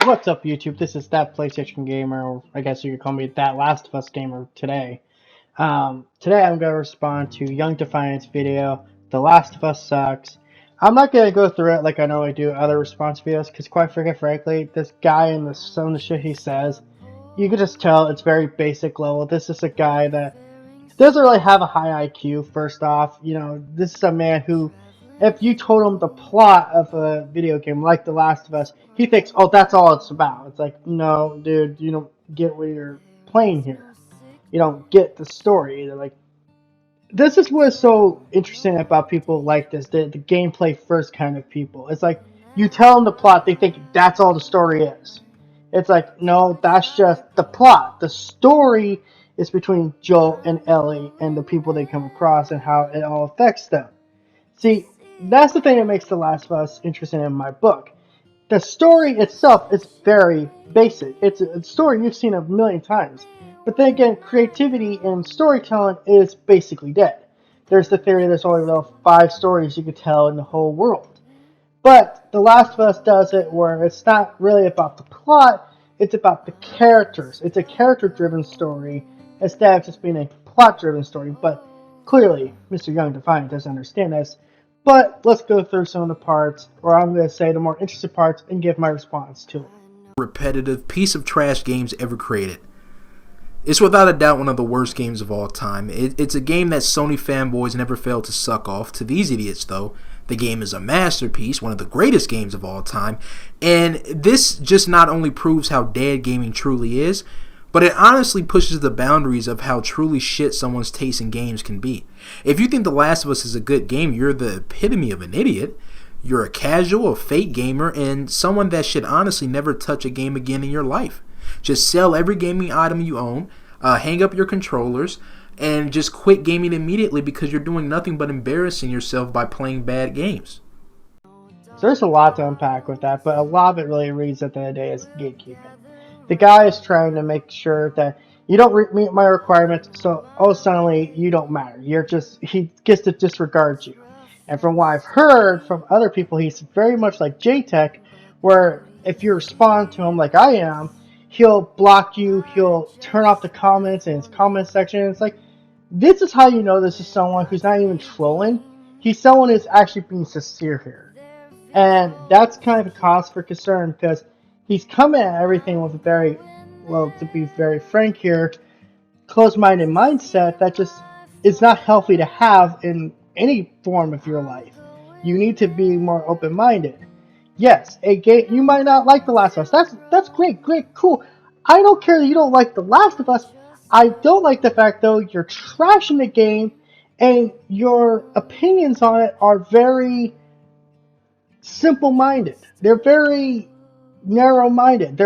What's up, YouTube? This is That PlayStation Gamer, or I guess you could call me That Last of Us Gamer today. Today I'm going to respond to Young Defiant's video, The Last of Us Sucks. I'm not going to go through it like I normally do other response videos, because quite frankly, this guy and some of the shit he says, you can just tell it's very basic level. This is a guy that doesn't really have a high IQ, first off. You know, this is a man who, if you told him the plot of a video game like The Last of Us, he thinks, oh, that's all it's about. It's like, no, dude, you don't get what you're playing here. You don't get the story. They're like, this is what's so interesting about people like this, the gameplay first kind of people. It's like, you tell them the plot, they think that's all the story is. It's like, no, that's just the plot. The story is between Joel and Ellie and the people they come across and how it all affects them. See, that's the thing that makes The Last of Us interesting in my book. The story itself is very basic. It's a story you've seen a million times. But then again, creativity and storytelling is basically dead. There's the theory there's only about 5 stories you could tell in the whole world. But The Last of Us does it where it's not really about the plot, it's about the characters. It's a character-driven story instead of just being a plot-driven story. But clearly, Mr. Young Defiant doesn't understand this. But let's go through some of the parts, or I'm going to say the more interesting parts, and give my response to it. Repetitive piece of trash games ever created. It's without a doubt one of the worst games of all time. It's a game that Sony fanboys never fail to suck off. To these idiots, though, the game is a masterpiece, one of the greatest games of all time, and this just not only proves how dead gaming truly is, but it honestly pushes the boundaries of how truly shit someone's taste in games can be. If you think The Last of Us is a good game, you're the epitome of an idiot. You're a casual, a fake gamer, and someone that should honestly never touch a game again in your life. Just sell every gaming item you own, hang up your controllers, and just quit gaming immediately because you're doing nothing but embarrassing yourself by playing bad games. So there's a lot to unpack with that, but a lot of it really reads at the end of the day as gatekeeping. The guy is trying to make sure that you don't meet my requirements, so suddenly you don't matter. He gets to disregard you. And from what I've heard from other people, he's very much like J-Tech, where if you respond to him like I am, he'll block you, he'll turn off the comments in his comment section. It's like, this is how you know this is someone who's not even trolling. He's someone who's actually being sincere here. And that's kind of a cause for concern because he's coming at everything with a very, well, to be very frank here, closed-minded mindset that just is not healthy to have in any form of your life. You need to be more open-minded. Yes, a game, you might not like The Last of Us. That's great, cool. I don't care that you don't like The Last of Us. I don't like the fact, though, you're trashing the game and your opinions on it are very simple-minded. They're very narrow-minded.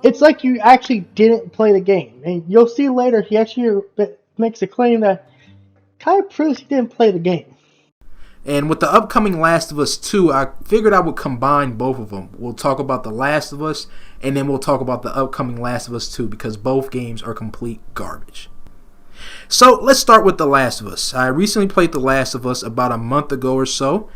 It's like you actually didn't play the game. And you'll see later he actually makes a claim that kind of proves he didn't play the game. And with the upcoming Last of Us 2, I figured I would combine both of them. We'll talk about The Last of Us, and then we'll talk about the upcoming Last of Us 2, because both games are complete garbage. So, let's start with The Last of Us. I recently played The Last of Us about a month ago or so,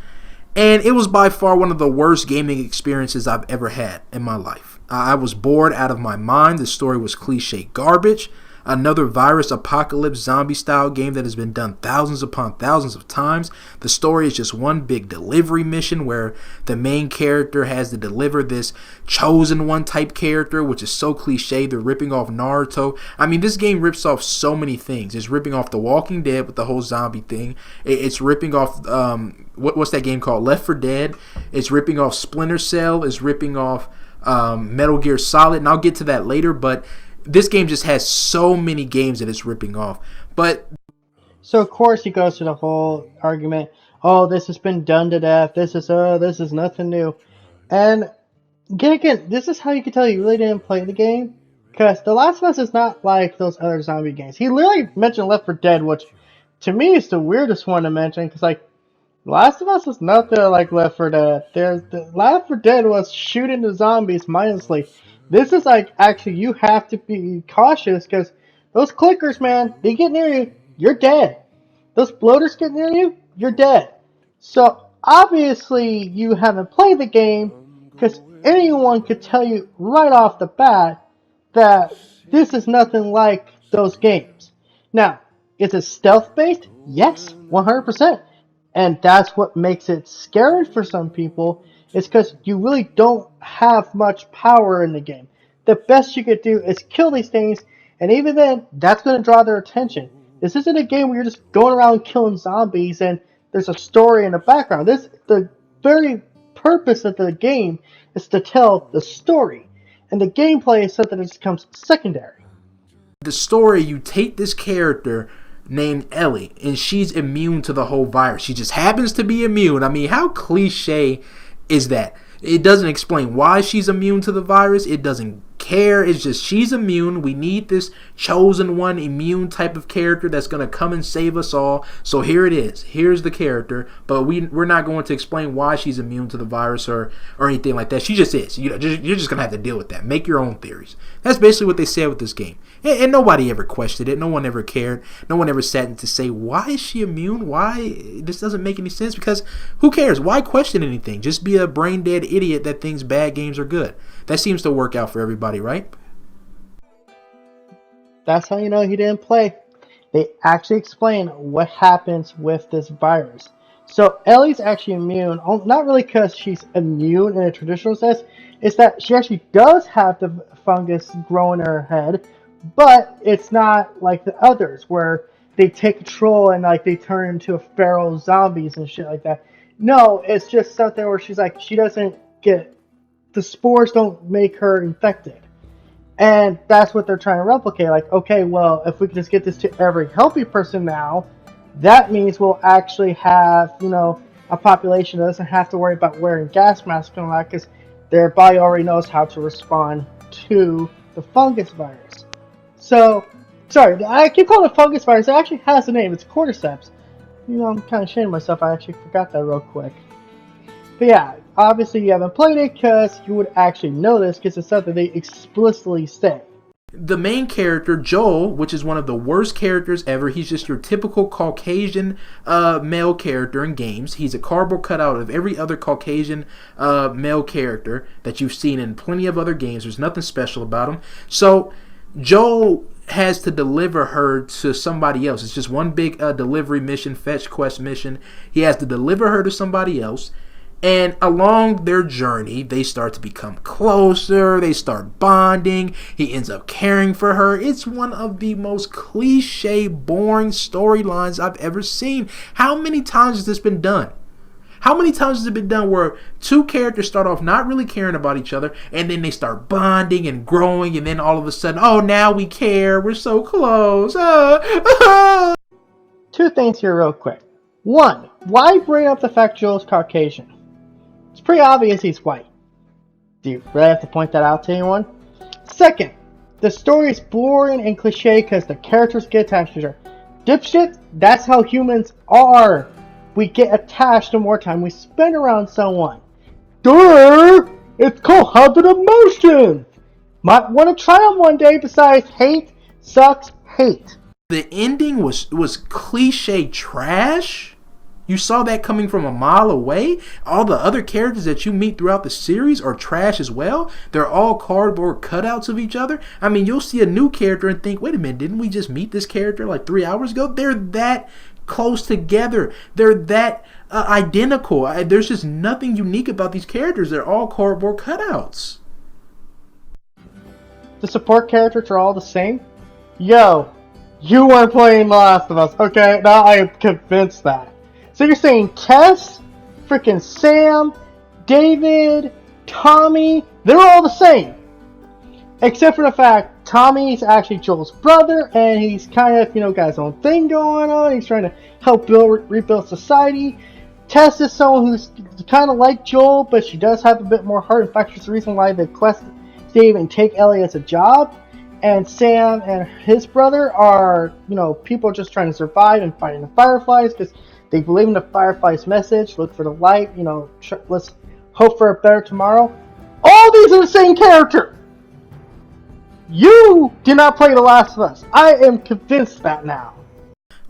and it was by far one of the worst gaming experiences I've ever had in my life. I was bored out of my mind. The story was cliche garbage. Another virus apocalypse zombie style game that has been done thousands upon thousands of times. The story is just one big delivery mission where the main character has to deliver this chosen one type character, which is so cliche. They're ripping off Naruto. I mean, this game rips off so many things. It's ripping off The Walking Dead with the whole zombie thing. It's ripping off what's that game called? Left 4 Dead. It's ripping off Splinter Cell. It's ripping off Metal Gear Solid, and I'll get to that later, but this game just has so many games that it's ripping off. So of course he goes to the whole argument, oh, this has been done to death, this is nothing new. And again, this is how you can tell you really didn't play the game, because The Last of Us is not like those other zombie games. He literally mentioned Left 4 Dead, which to me is the weirdest one to mention, because like The Last of Us is nothing like Left 4 Dead. The Left 4 Dead was shooting the zombies mindlessly. This is like, actually, you have to be cautious because those clickers, man, they get near you, you're dead. Those bloaters get near you, you're dead. So, obviously, you haven't played the game Because anyone could tell you right off the bat that this is nothing like those games. Now, is it stealth based? Yes, 100%. And that's what makes it scary for some people, is because you really don't have much power in the game. The best you could do is kill these things, and even then, that's going to draw their attention. This isn't a game where you're just going around killing zombies and there's a story in the background. The very purpose of the game is to tell the story, and the gameplay is something that just comes secondary. The story, you take this character named Ellie, and she's immune to the whole virus. She just happens to be immune. I mean, how cliche is that? It doesn't explain why she's immune to the virus. It doesn't care. It's just she's immune. We need this chosen one immune type of character that's going to come and save us all. So here it is. Here's the character. But we're not going to explain why she's immune to the virus or anything like that. She just is. You're just going to have to deal with that. Make your own theories. That's basically what they said with this game. And nobody ever questioned it. No one ever cared. No one ever sat in to say, why is she immune? Why? This doesn't make any sense. Because who cares? Why question anything? Just be a brain dead idiot that thinks bad games are good. That seems to work out for everybody, right? That's how you know he didn't play. They actually explain what happens with this virus. So Ellie's actually immune, not really because she's immune in a traditional sense. It's that she actually does have the fungus grow in her head, but it's not like the others where they take control and like they turn into feral zombies and shit like that. No, it's just something where she's like, she doesn't get, the spores don't make her infected. And that's what they're trying to replicate. Like, okay, well, if we can just get this to every healthy person now, that means we'll actually have, a population that doesn't have to worry about wearing gas masks and all that, because their body already knows how to respond to the fungus virus. So, sorry, I keep calling it fungus virus. It actually has a name. It's cordyceps. I'm kind of ashamed of myself. I actually forgot that real quick. But yeah, obviously you haven't played it because you would actually know this because it's something they explicitly say. The main character, Joel, which is one of the worst characters ever, he's just your typical Caucasian male character in games. He's a cardboard cutout of every other Caucasian male character that you've seen in plenty of other games. There's nothing special about him. So Joel has to deliver her to somebody else. It's just one big delivery mission, fetch quest mission. He has to deliver her to somebody else. And along their journey, they start to become closer. They start bonding. He ends up caring for her. It's one of the most cliche, boring storylines I've ever seen. How many times has this been done? How many times has it been done where two characters start off not really caring about each other, and then they start bonding and growing, and then all of a sudden, oh, now we care. We're so close. Two things here real quick. One, why bring up the fact Joel's Caucasian? It's pretty obvious he's white. Do you really have to point that out to anyone? Second, the story is boring and cliche because the characters get attached to each other. Dipshit, that's how humans are. We get attached the more time we spend around someone. Duh! It's called habit of motion! Might want to try them one day. Besides, hate sucks hate. The ending was cliche trash. You saw that coming from a mile away. All the other characters that you meet throughout the series are trash as well. They're all cardboard cutouts of each other. I mean, you'll see a new character and think, wait a minute, didn't we just meet this character like 3 hours ago? They're that close together. They're that identical. There's just nothing unique about these characters. They're all cardboard cutouts. The support characters are all the same? Yo, you weren't playing The Last of Us. Okay, now I am convinced that. So you're saying Tess, freaking Sam, David, Tommy, they're all the same. Except for the fact Tommy's actually Joel's brother, and he's kind of, got his own thing going on. He's trying to help rebuild society. Tess is someone who's kind of like Joel, but she does have a bit more heart. In fact, she's the reason why the quest to even take Ellie as a job. And Sam and his brother are, people just trying to survive and fighting the Fireflies because they believe in the Fireflies' message. Look for the light, let's hope for a better tomorrow. All these are the same character. You did not play The Last of Us. I am convinced that now.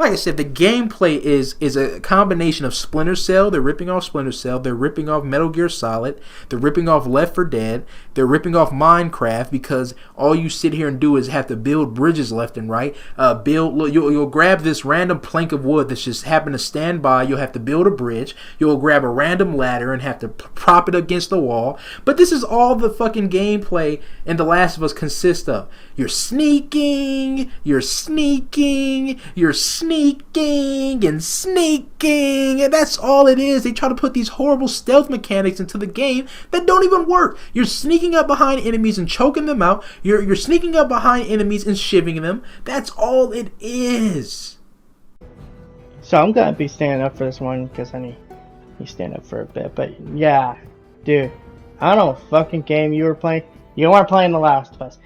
Like I said, the gameplay is a combination of Splinter Cell. They're ripping off Splinter Cell. They're ripping off Metal Gear Solid. They're ripping off Left 4 Dead. They're ripping off Minecraft because all you sit here and do is have to build bridges left and right. You'll grab this random plank of wood that's just happen to stand by. You'll have to build a bridge. You'll grab a random ladder and have to prop it against the wall. But this is all the fucking gameplay in The Last of Us consists of. You're sneaking, and sneaking, and that's all it is. They try to put these horrible stealth mechanics into the game that don't even work. You're sneaking up behind enemies and choking them out. You're sneaking up behind enemies and shivving them. That's all it is. So I'm gonna be standing up for this one because I need you stand up for a bit. But yeah, dude, I don't know what fucking game you were playing. You weren't playing The Last of Us.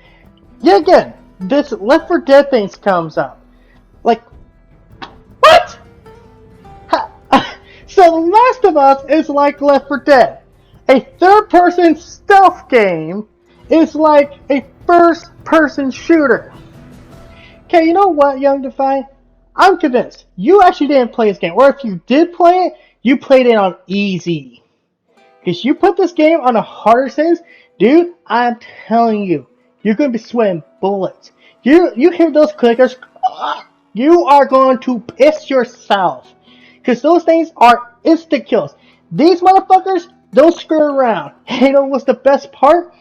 Yeah, again, this Left 4 Dead thing comes up. Like, what? So The Last of Us is like Left 4 Dead. A third-person stealth game is like a first-person shooter. Okay, you know what, Young Defiant? I'm convinced you actually didn't play this game. Or if you did play it, you played it on easy. Because you put this game on a harder sense, dude, I'm telling you, you're going to be sweating bullets. You hear those clickers, you are going to piss yourself. Because those things are instant kills. These motherfuckers don't screw around. You know what's the best part?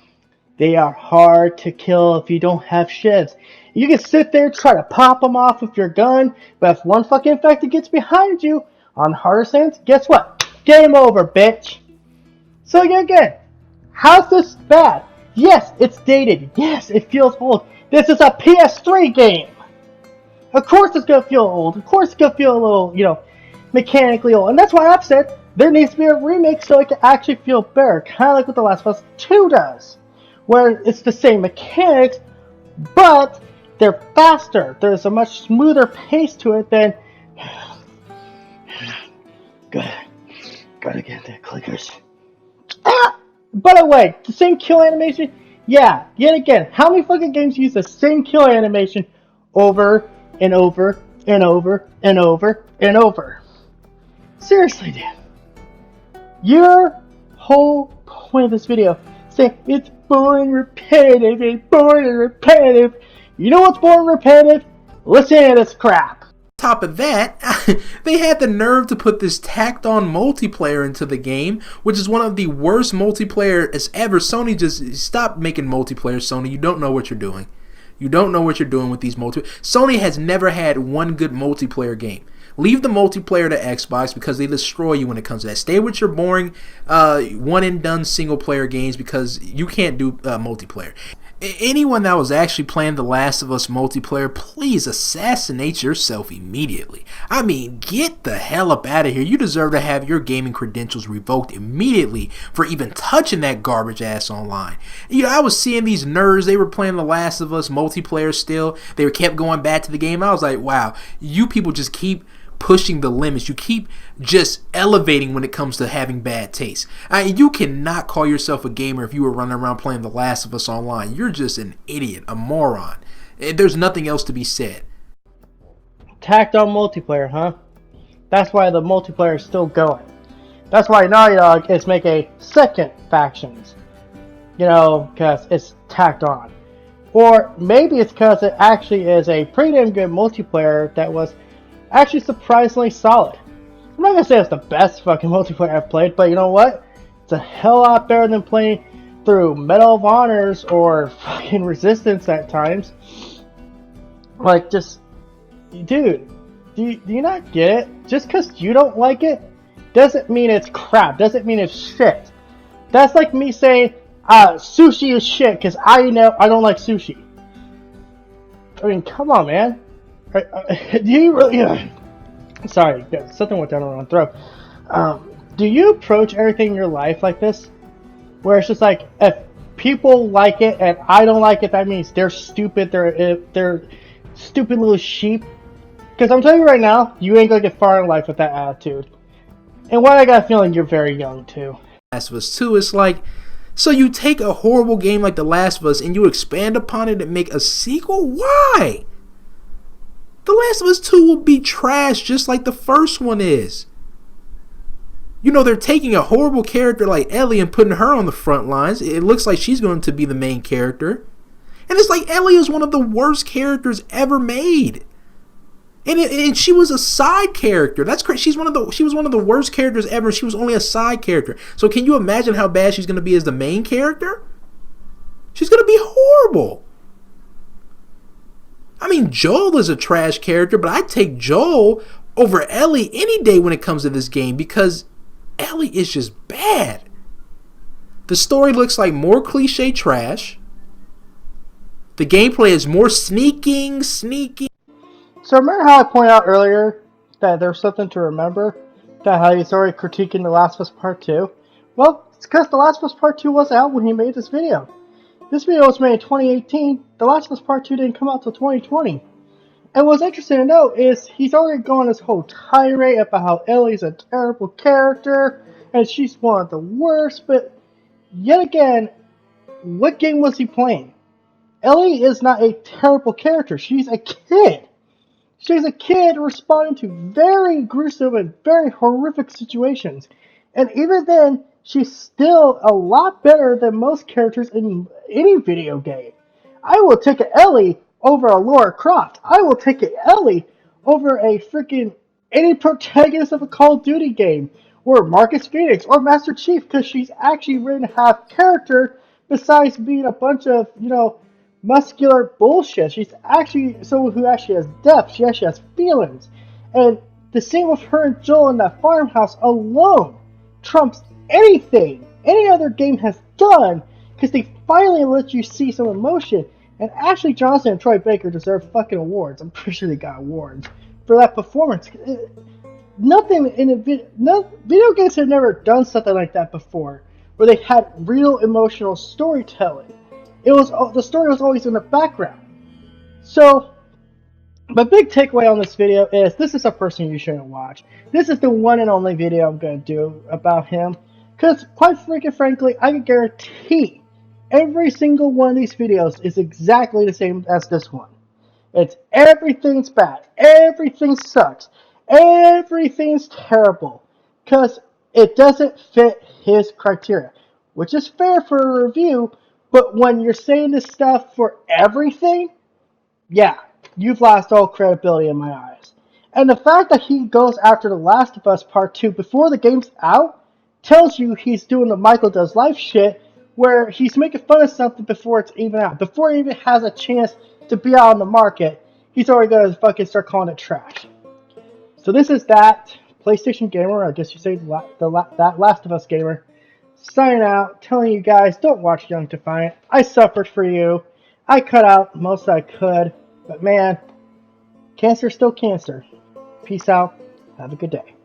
They are hard to kill if you don't have shivs. You can sit there, try to pop them off with your gun, but if one fucking infected gets behind you, on harder sense, guess what? Game over, bitch. So again, how's this bad? Yes, it's dated. Yes, it feels old. This is a PS3 game. Of course it's gonna feel old. Of course it's gonna feel a little, mechanically old. And that's why I've said there needs to be a remake so it can actually feel better. Kind of like what The Last of Us 2 does. Where it's the same mechanics, but they're faster. There's a much smoother pace to it than... Gotta get the clickers. By the way, the same kill animation? Yeah, yet again, how many fucking games use the same kill animation over and over and over and over and over? Seriously, dude. Your whole point of this video is saying it's boring, repetitive, it's boring and repetitive. You know what's boring and repetitive? Listen to this crap. Top of that, they had the nerve to put this tacked on multiplayer into the game, which is one of the worst multiplayer as ever. Sony, just stop making multiplayer, Sony. You don't know what you're doing. You don't know what you're doing with these Sony has never had one good multiplayer game. Leave the multiplayer to Xbox because they destroy you when it comes to that. Stay with your boring one and done single player games because you can't do multiplayer. Anyone that was actually playing The Last of Us multiplayer, please assassinate yourself immediately. I mean, get the hell up out of here. You deserve to have your gaming credentials revoked immediately for even touching that garbage ass online. I was seeing these nerds, they were playing The Last of Us multiplayer still. They kept going back to the game. I was like, wow, you people just keep pushing the limits. You keep just elevating when it comes to having bad taste. You cannot call yourself a gamer if you were running around playing The Last of Us online. You're just an idiot, a moron. There's nothing else to be said. Tacked on multiplayer, huh? That's why the multiplayer is still going. That's why Naughty Dog is making second factions. Because it's tacked on. Or maybe it's because it actually is a pretty damn good multiplayer that was actually surprisingly solid. I'm not gonna say it's the best fucking multiplayer I've played, but you know what? It's a hell lot better than playing through Medal of Honors or fucking Resistance at times. Like, just, dude, do you not get it? Just because you don't like it doesn't mean it's crap. Doesn't mean it's shit. That's like me saying sushi is shit because I don't like sushi. I mean, come on, man. Do you really? Sorry, something went down the wrong throat. Do you approach everything in your life like this, where it's just like if people like it and I don't like it, that means they're stupid. They're stupid little sheep. Because I'm telling you right now, you ain't gonna get far in life with that attitude. And why I got a feeling you're very young too. Last of Us 2, it's like, so you take a horrible game like The Last of Us and you expand upon it and make a sequel? Why? The Last of Us 2 will be trash just like the first one is. You know, they're taking a horrible character like Ellie and putting her on the front lines. It looks like she's going to be the main character. And it's like Ellie is one of the worst characters ever made. And she was a side character. That's crazy. She was one of the worst characters ever. She was only a side character. So can you imagine how bad she's going to be as the main character? She's going to be horrible. I mean, Joel is a trash character, but I'd take Joel over Ellie any day when it comes to this game because Ellie is just bad. The story looks like more cliche trash. The gameplay is more sneaking. So remember how I pointed out earlier that there's something to remember? That how he's already critiquing The Last of Us Part 2? Well, it's because The Last of Us Part 2 wasn't out when he made this video. This video was made in 2018. The Last of Us Part 2 didn't come out until 2020. And what's interesting to note is he's already gone this whole tirade about how Ellie's a terrible character and she's one of the worst, but yet again, what game was he playing? Ellie is not a terrible character. She's a kid. She's a kid responding to very gruesome and very horrific situations. And even then, she's still a lot better than most characters in any video game. I will take an Ellie over a Lara Croft. I will take an Ellie over a freaking any protagonist of a Call of Duty game. Or Marcus Phoenix or Master Chief, because she's actually written to have character besides being a bunch of, muscular bullshit. She's actually someone who actually has depth. She actually has feelings. And the scene with her and Joel in that farmhouse alone trumps anything any other game has done because they finally let you see some emotion. And Ashley Johnson and Troy Baker deserve fucking awards. I'm pretty sure they got awards for that performance. Nothing in a video games have never done something like that before, where they had real emotional storytelling. The story was always in the background. So, my big takeaway on this video is this is a person you shouldn't watch. This is the one and only video I'm going to do about him. Because, quite freaking frankly, I can guarantee every single one of these videos is exactly the same as this one. It's everything's bad. Everything sucks. Everything's terrible. Because it doesn't fit his criteria. Which is fair for a review. But when you're saying this stuff for everything, yeah, you've lost all credibility in my eyes. And the fact that he goes after The Last of Us Part 2 before the game's out tells you he's doing the Michael Does Life shit where he's making fun of something before it's even out. Before it even has a chance to be out on the market, he's already going to fucking start calling it trash. So this is that PlayStation gamer, I guess you say that Last of Us gamer, signing out, telling you guys, don't watch Young Defiant. I suffered for you. I cut out most I could. But man, cancer's still cancer. Peace out. Have a good day.